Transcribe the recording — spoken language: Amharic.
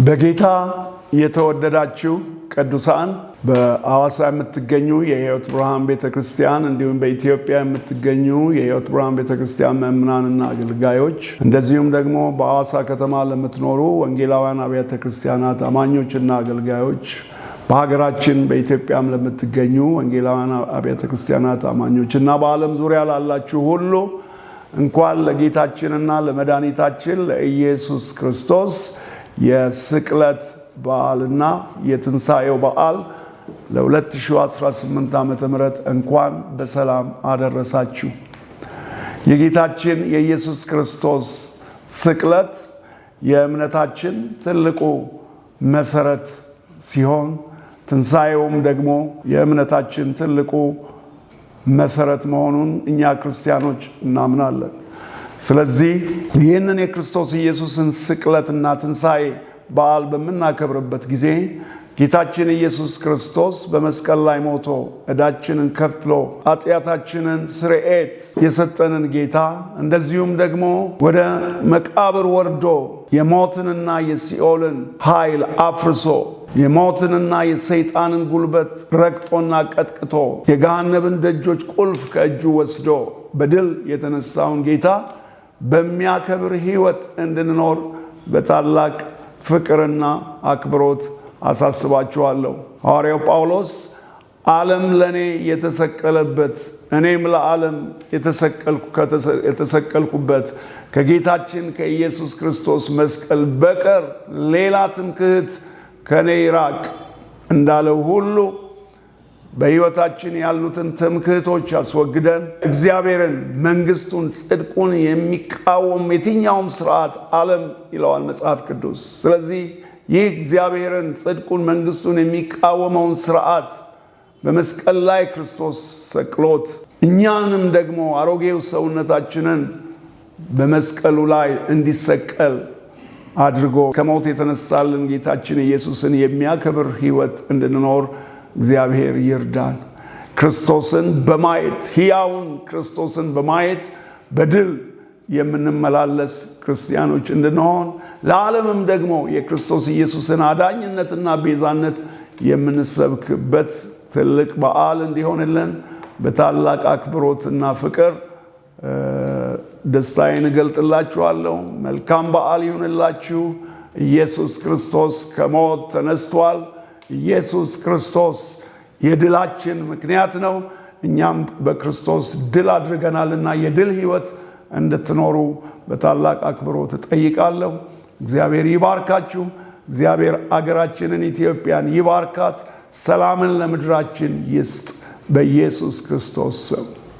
በጌታ የተወደዳችሁ ቅዱሳን በአዋሳ የምትገኙ የሕይወት ብርሃን ቤተክርስቲያን እንዲሁም በኢትዮጵያ የምትገኙ የሕይወት ብርሃን ቤተክርስቲያን መምህራንና አገልጋዮች እንደዚሁም ደግሞ በአዋሳ ከተማ ለምትኖሩ ወንጌላውያን አብያተ ክርስቲያናት አማኞችና አገልጋዮች በሀገራችን በኢትዮጵያም ለምትገኙ ወንጌላውያን አብያተ ክርስቲያናት አማኞችና በዓለም ዙሪያ ላላችሁ ሁሉ እንኳን ለጌታችንና ለመድኃኒታችን ለኢየሱስ ክርስቶስ የስቅለት በዓልና የትንሣኤው በዓል ለ2018 ዓመተ ምህረት እንኳን በሰላም አደረሳችሁ። የጌታችን የኢየሱስ ክርስቶስ ስቅለት የእምነታችን ትልቁ መሰረት ሲሆን ትንሣኤውም ደግሞ የእምነታችን ትልቁ መሰረት መሆኑን እኛ ክርስቲያኖች እናምናለን። ስለዚህ ይህንን የክርስቶስ ኢየሱስን ስቅለትና ትንሣኤ በዓል በምናከብርበት ጊዜ ጌታችን ኢየሱስ ክርስቶስ በመስቀል ላይ ሞቶ ዕዳችንን ከፍሎ ኃጢአታችንን ስርየት የሰጠንን ጌታ እንደዚሁም ደግሞ ወደ መቃብር ወርዶ የሞትንና የሲኦልን ኃይል አፍርሶ የሞትንና የሰይጣንን ጉልበት ረግጦና ቀጥቅጦ የገሃነብን ደጆች ቁልፍ ከእጁ ወስዶ በድል የተነሳውን ጌታ በሚያከብር ሕይወት እንድንኖር በታላቅ ፍቅርና አክብሮት አሳስባችኋለሁ። ሐዋርያው ጳውሎስ ዓለም ለኔ የተሰቀለበት እኔም ለዓለም የተሰቀልኩበት ከጌታችን ከኢየሱስ ክርስቶስ መስቀል በቀር ሌላ ትምክህት ከኔ ይራቅ እንዳለው ሁሉ በሕይወታችን ያሉትን ትምክህቶች አስወግደን እግዚአብሔርን መንግስቱን ጽድቁን የሚቃወም የትኛውም ስርዓት ዓለም ይለዋል መጽሐፍ ቅዱስ። ስለዚህ ይህ እግዚአብሔርን ጽድቁን መንግስቱን የሚቃወመውን ስርዓት በመስቀል ላይ ክርስቶስ ሰቅሎት እኛንም ደግሞ አሮጌው ሰውነታችንን በመስቀሉ ላይ እንዲሰቀል አድርጎ ከሞት የተነሳልን ጌታችን ኢየሱስን የሚያከብር ሕይወት እንድንኖር እግዚአብሔር ይርዳን። ክርስቶስን በማየት ሕያውን ክርስቶስን በማየት በድል የምንመላለስ ክርስቲያኖች እንድንሆን ለዓለምም ደግሞ የክርስቶስ ኢየሱስን አዳኝነትና ቤዛነት የምንሰብክበት ትልቅ በዓል እንዲሆንልን በታላቅ አክብሮትና ፍቅር ደስታዬን እገልጥላችኋለሁ። መልካም በዓል ይሁንላችሁ። ኢየሱስ ክርስቶስ ከሞት ተነስቷል። ኢየሱስ ክርስቶስ የድላችን ምክንያት ነው። እኛም በክርስቶስ ድል አድርገናልና የድል ሕይወት እንድትኖሩ በታላቅ አክብሮት እጠይቃለሁ። እግዚአብሔር ይባርካችሁ። እግዚአብሔር አገራችንን ኢትዮጵያን ይባርካት። ሰላምን ለምድራችን ይስጥ በኢየሱስ ክርስቶስ ስም።